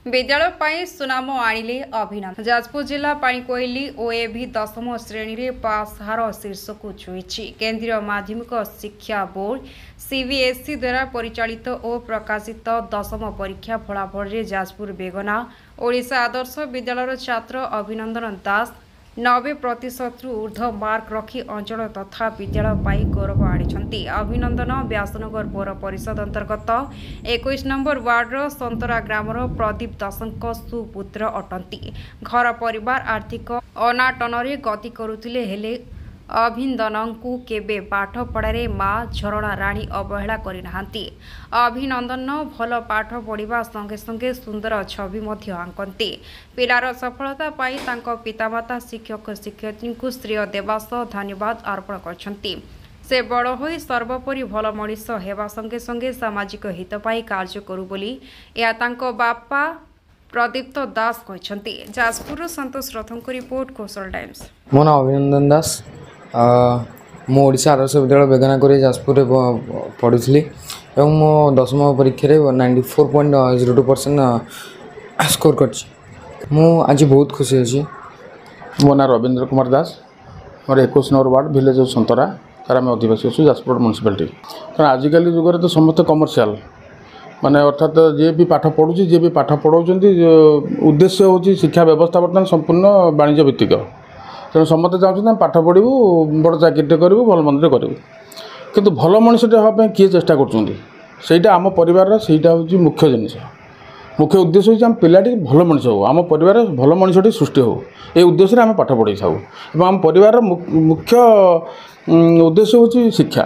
विद्यालय पाई सुनाम आनिले अभिनंदन। जाजपुर जिला पाणिकोइली ओएभी 10म श्रेणी रे पास हार शीर्ष को छुई। केंद्रीय माध्यमिक शिक्षा बोर्ड सीबीएसई द्वारा परिचालित और प्रकाशित 10म परीक्षा फलाफल रे जाजपुर बेगना ओडिशा आदर्श विद्यालय छात्र अभिनंदन दास 90% ऊर्ध्व मार्क रखी अंचल तथा विद्यालय पाई गौरव आनी। अभिनंदन व्यासनगर पौर परिषद अंतर्गत 21 नंबर वार्डर संतरा ग्रामर प्रदीप दासଙ୍କ सुपुत्र अटंती। घर परिवार आर्थिक अनाटन गति करुथिले हेले अभिनंदन को केबे पाठ पढ़ारे माँ झरणा राणी अवहेला करिनाहांती। अभिनंदन भल पाठ पढ़ा संगे संगे सुंदर छवि मध्य आंकती। पिलार सफलता पाई तांको पितामाता शिक्षक शिक्षयित्री को श्रेय देवा सह धन्यवाद अर्पण करछंती। से बड़ होई सर्वोपरि भल मनीष हेबा संगे संगे सामाजिक हित पाई कार्य करू बोली या तांको बापा प्रदीप्त दास कहछंती। जाजपुर संतोष रथंको रिपोर्ट कौशल टाइम्स। मो नाम अभिनंदन दास। मो ओडिशा आदर्श विद्यालय बेगना कर जाजपुर पढ़ुली और मो 10म परीक्षा 94.02% स्कोर कर। आज बहुत खुशी अच्छी। मो ना रवींद्र कुमार दास। मोर 21 नंबर वार्ड विलेज संतरा तार आम अधिवासी अच्छे जाजपुर म्यूनिसिपालिटी। कारण आजिकल जुगर तो समस्त कमर्शियल माने अर्थात जी भी पाठ पढ़ुची जी भी पाठ पढ़ाऊँ उद्देश्य हूँ शिक्षा व्यवस्था बर्तमान संपूर्ण वाणिज्य भित्तिक। तेणु समस्ते चाहते पाठ पढ़ू बड़ चाकरी करूँ भल मंदिर करूँ किंतु भल मनुष्यटे हाँपाई किए चेष्टा करा आम परिवार सेटा हूँ मुख्य जिनिस। मुख्य उद्देश्य हूँ आम पिलाटी भल मनीष हो आम परिवार भल मनीषटी सृष्टि हो ये उद्देश्य आम पाठ पढ़ाई था। आम परिवार मुख्य उद्देश्य हूँ शिक्षा।